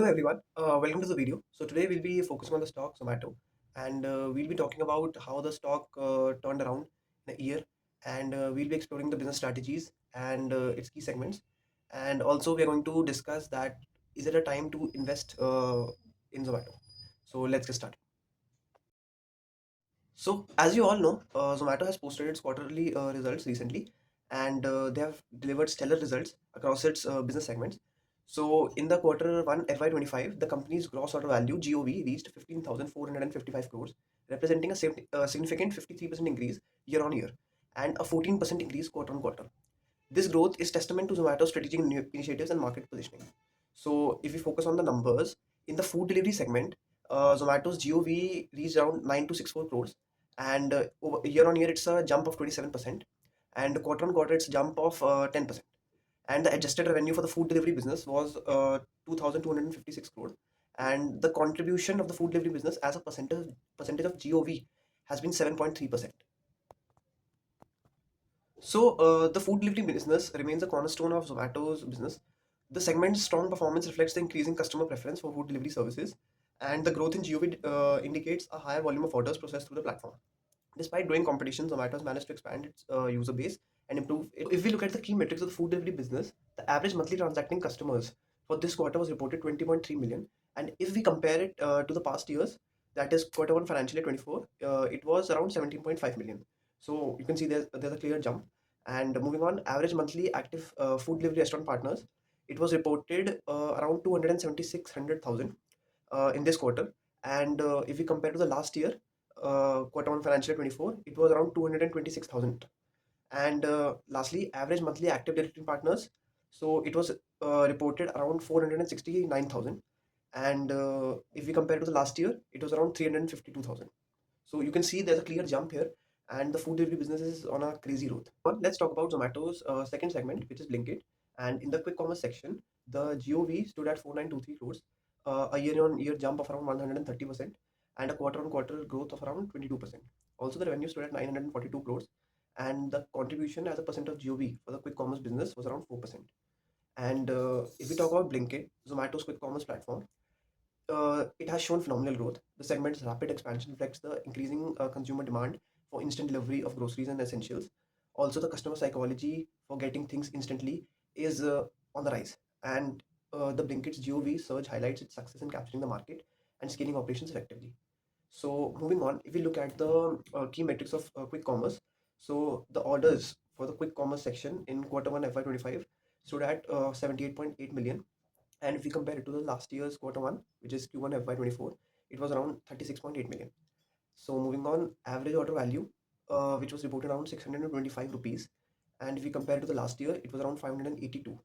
Hello everyone, welcome to the video. So today we'll be focusing on the stock Zomato, and we'll be talking about how the stock turned around in a year, and we'll be exploring the business strategies and its key segments, and also we are going to discuss that is it a time to invest in Zomato. So let's get started. So, as you all know, Zomato has posted its quarterly results recently, and they have delivered stellar results across its business segments. So, in the quarter one FY25, the company's gross order value (GOV) reached 15,455 crores, representing a significant 53% increase year on year and a 14% increase quarter on quarter. This growth is testament to Zomato's strategic initiatives and market positioning. So, if we focus on the numbers, in the food delivery segment, Zomato's GOV reached around 9264 crores, and over year on year, it's a jump of 27%, and quarter on quarter, it's a jump of 10%. And the adjusted revenue for the food delivery business was 2,256 crores, and the contribution of the food delivery business as a percentage of GOV has been 7.3%. So, the food delivery business remains a cornerstone of Zomato's business. The segment's strong performance reflects the increasing customer preference for food delivery services, and the growth in GOV indicates a higher volume of orders processed through the platform. Despite growing competition, Zomato has managed to expand its user base and improve it. If we look at the key metrics of the food delivery business, the average monthly transacting customers for this quarter was reported 20.3 million. And if we compare it to the past years, that is quarter one financial year 24, it was around 17.5 million. So you can see there's a clear jump. And moving on, average monthly active food delivery restaurant partners, it was reported around 276,000 in this quarter. And if we compare to the last year, quarter one financial year 24, it was around 226,000. And lastly, average monthly active delivery partners, so it was reported around 469,000. And if we compare to the last year, it was around 352,000. So you can see there's a clear jump here, and the food delivery business is on a crazy growth. But let's talk about Zomato's second segment, which is Blinkit. And in the quick commerce section, the GOV stood at 4923 crores, a year-on-year jump of around 130%, and a quarter-on-quarter growth of around 22%. Also, the revenue stood at 942 crores, and the contribution as a percent of GOV for the quick commerce business was around 4%. And if we talk about Blinkit, Zomato's quick commerce platform, it has shown phenomenal growth. The segment's rapid expansion reflects the increasing consumer demand for instant delivery of groceries and essentials. Also, the customer psychology for getting things instantly is on the rise. And the Blinkit's GOV surge highlights its success in capturing the market and scaling operations effectively. So, moving on, if we look at the key metrics of quick commerce, so the orders for the quick commerce section in quarter one FY25 stood at 78.8 million, and if we compare it to the last year's quarter one, which is Q1 FY24, it was around 36.8 million. So moving on, average order value, which was reported around 625 rupees. And if we compare it to the last year, it was around 582.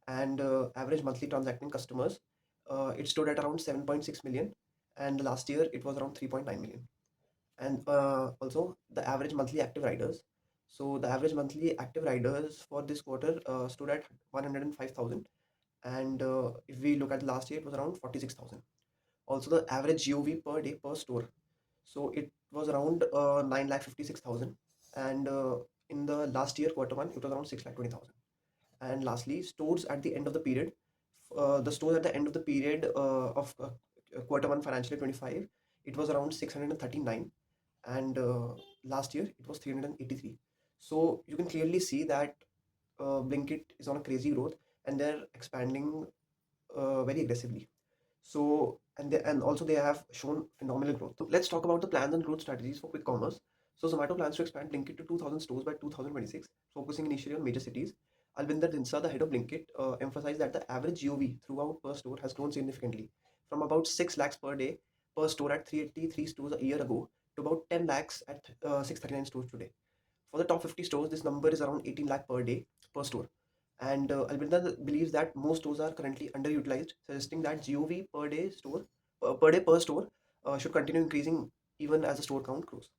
And average monthly transacting customers, it stood at around 7.6 million. And the last year, it was around 3.9 million. And also the average monthly active riders. So the average monthly active riders for this quarter stood at 105,000, and if we look at last year, it was around 46,000. Also, the average GOV per day per store, so it was around 9,56,000, and in the last year quarter one, it was around 6,20,000. And lastly, stores at the end of the period, the stores at the end of the period of quarter one financial year 25, it was around 639, and last year it was 383. So you can clearly see that Blinkit is on a crazy growth, and they're expanding very aggressively. So and also they have shown phenomenal growth. So let's talk about the plans and growth strategies for quick commerce. So Zomato plans to expand Blinkit to 2,000 stores by 2026, focusing initially on major cities. Albinder Dinsa, the head of Blinkit, emphasized that the average GOV throughout per store has grown significantly from about 6 lakhs per day per store at 383 stores a year ago to about 10 lakhs at 639 stores today. For the top 50 stores, this number is around 18 lakh per day per store. And Albinder believes that most stores are currently underutilized, suggesting that GOV per day per store should continue increasing even as the store count grows.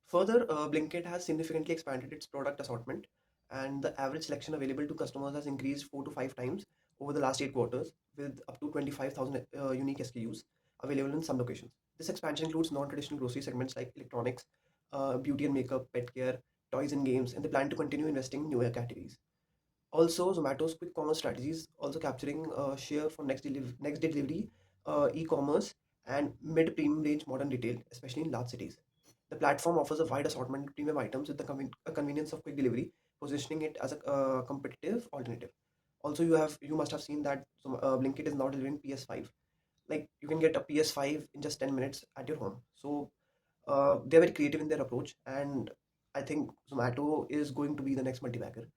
Further, Blinkit has significantly expanded its product assortment, and the average selection available to customers has increased 4 to 5 times over the last 8 quarters, with up to 25,000 unique SKUs available in some locations. This expansion includes non-traditional grocery segments like electronics, beauty and makeup, pet care, toys and games, and they plan to continue investing in newer categories. Also, Zomato's quick commerce strategies also capturing share for next day delivery, e-commerce, and mid-premium range modern retail, especially in large cities. The platform offers a wide assortment of premium items with the convenience of quick delivery, positioning it as a competitive alternative. Also, you must have seen that Blinkit is now delivering PS5. Like you can get a PS5 in just 10 minutes at your home. So they're very creative in their approach, and I think Zomato is going to be the next multi-bagger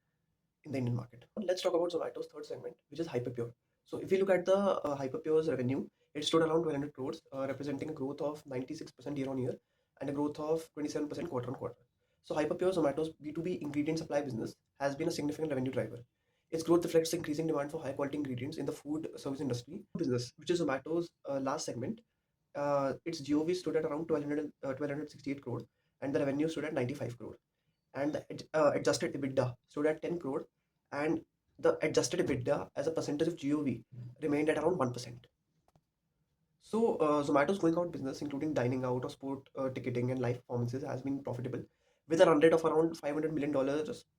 in the Indian market. Let's talk about Zomato's third segment, which is Hyperpure. So if you look at the Hyperpure's revenue, it stood around 1,200 crores, representing a growth of 96% year on year and a growth of 27% quarter on quarter. So Hyperpure, Zomato's B2B ingredient supply business, has been a significant revenue driver. Its growth reflects the increasing demand for high quality ingredients in the food service industry. Business, which is Zomato's last segment, its GOV stood at around 1,268 crore and the revenue stood at 95 crore, and the adjusted EBITDA stood at 10 crore, and the adjusted EBITDA as a percentage of GOV remained at around 1%. So, Zomato's going out business, including dining out or sport ticketing and live performances, has been profitable with a run rate of around $500 million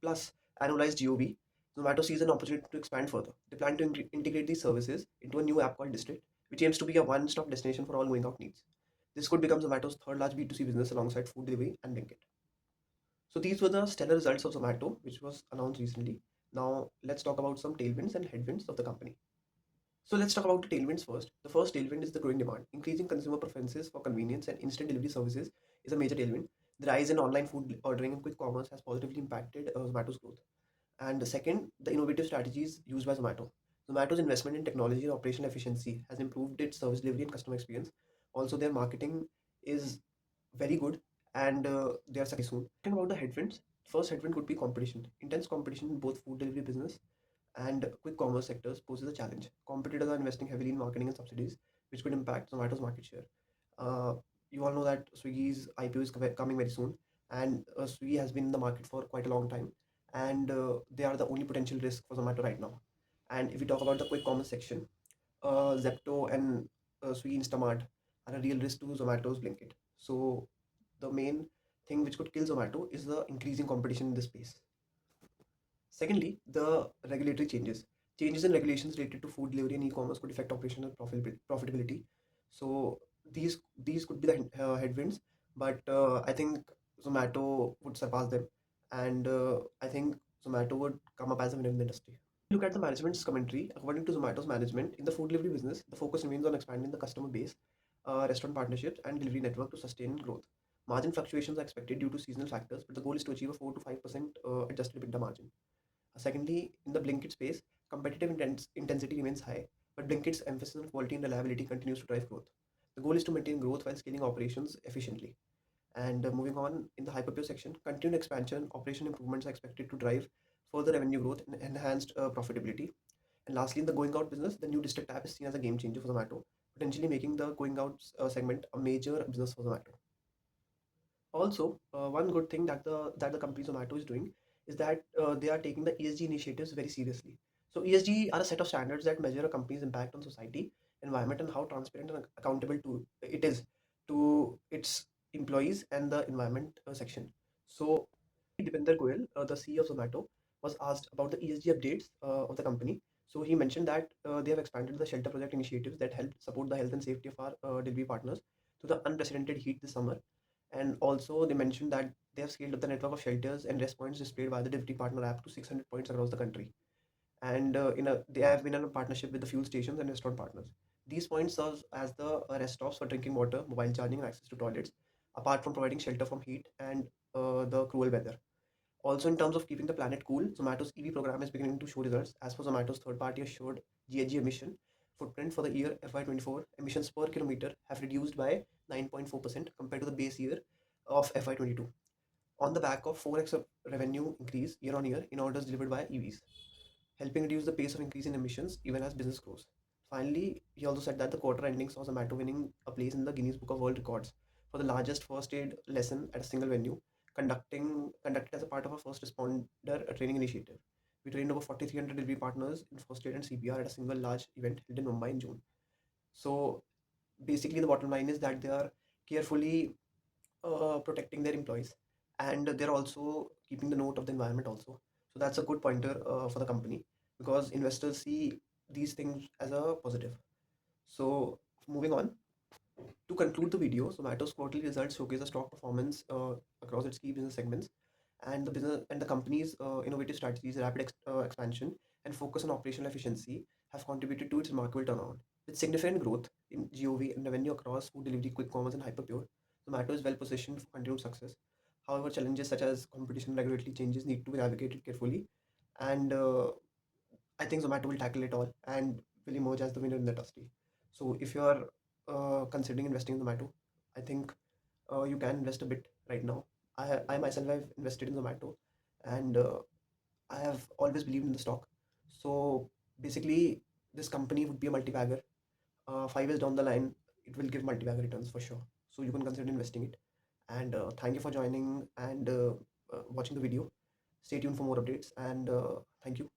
plus annualized GOV. Zomato sees an opportunity to expand further. They plan to integrate these services into a new app called District, which aims to be a one stop destination for all going out needs. This could become Zomato's third large B2C business alongside food delivery and Blinkit. So these were the stellar results of Zomato, which was announced recently. Now let's talk about some tailwinds and headwinds of the company. So let's talk about the tailwinds first. The first tailwind is the growing demand. Increasing consumer preferences for convenience and instant delivery services is a major tailwind. The rise in online food ordering and quick commerce has positively impacted Zomato's growth. And the second, the innovative strategies used by Zomato. Zomato's investment in technology and operational efficiency has improved its service delivery and customer experience. Also, their marketing is very good, and they are soon. Talking about the headwinds, first headwind could be competition. Intense competition in both food delivery business and quick commerce sectors poses a challenge. Competitors are investing heavily in marketing and subsidies, which could impact Zomato's market share. Uh, you all know that Swiggy's IPO is coming very soon, and Swiggy has been in the market for quite a long time, and they are the only potential risk for Zomato right now. And if we talk about the quick commerce section, Zepto and Swiggy Instamart are a real risk to Zomato's Blinkit. So the main thing which could kill Zomato is the increasing competition in this space. Secondly, the regulatory changes. Changes in regulations related to food delivery and e-commerce could affect operational profitability. So these could be the headwinds, but I think Zomato would surpass them, and I think Zomato would come up as a winner in the industry. Look at the management's commentary. According to Zomato's management, in the food delivery business, the focus remains on expanding the customer base, restaurant partnerships, and delivery network to sustain growth. Margin fluctuations are expected due to seasonal factors, but the goal is to achieve a 4 to 5% adjusted EBITDA margin. Secondly, in the Blinkit space, competitive intensity remains high, but Blinkit's emphasis on quality and reliability continues to drive growth. The goal is to maintain growth while scaling operations efficiently. And moving on in the Hyperpure section, continued expansion, operational improvements are expected to drive further revenue growth and enhanced profitability. And lastly, in the going out business, the new district app is seen as a game changer for Zomato, potentially making the going out segment a major business for Zomato. Also, one good thing that the company Zomato is doing is that they are taking the ESG initiatives very seriously. So ESG are a set of standards that measure a company's impact on society, environment, and how transparent and accountable to it is to its employees and the environment section. So Deepinder Goyal, the CEO of Zomato, was asked about the ESG updates of the company. So he mentioned that they have expanded the shelter project initiatives that help support the health and safety of our delivery partners to the unprecedented heat this summer. And also, they mentioned that they have scaled up the network of shelters and rest points displayed by the delivery partner app to 600 points across the country. And they have been in a partnership with the fuel stations and restaurant partners. These points serve as the rest stops for drinking water, mobile charging, and access to toilets, apart from providing shelter from heat and the cruel weather. Also, in terms of keeping the planet cool, Zomato's EV program is beginning to show results. As for Zomato's third-party assured GHG emission footprint for the year FY24, emissions per kilometer have reduced by 9.4% compared to the base year of FY22, on the back of 4x of revenue increase year on year in orders delivered by EVs, helping reduce the pace of increase in emissions even as business grows. Finally, he also said that the quarter ending saw Zomato winning a place in the Guinness Book of World Records for the largest first aid lesson at a single venue, conducted as a part of a first responder training initiative. We trained over 4,300 delivery partners in first aid and CPR at a single large event held in Mumbai in June. So basically, the bottom line is that they are carefully protecting their employees, and they're also keeping the note of the environment also. So that's a good pointer for the company because investors see these things as a positive. So moving on, to conclude the video, Zomato's quarterly results showcase a strong performance across its key business segments, and the company's innovative strategies, rapid expansion, and focus on operational efficiency have contributed to its remarkable turnaround. With significant growth in GOV and revenue across food delivery, quick commerce, and hyperpure, Zomato is well positioned for continued success. However, challenges such as competition and regulatory changes need to be navigated carefully, and I think Zomato will tackle it all and will emerge as the winner in the industry. So if you are considering investing in Zomato, I think you can invest a bit right now. I myself have invested in Zomato, and I have always believed in the stock. So basically, this company would be a multi-bagger. 5 years down the line, it will give multi-bagger returns for sure. So you can consider investing it. And thank you for joining and watching the video. Stay tuned for more updates. And thank you.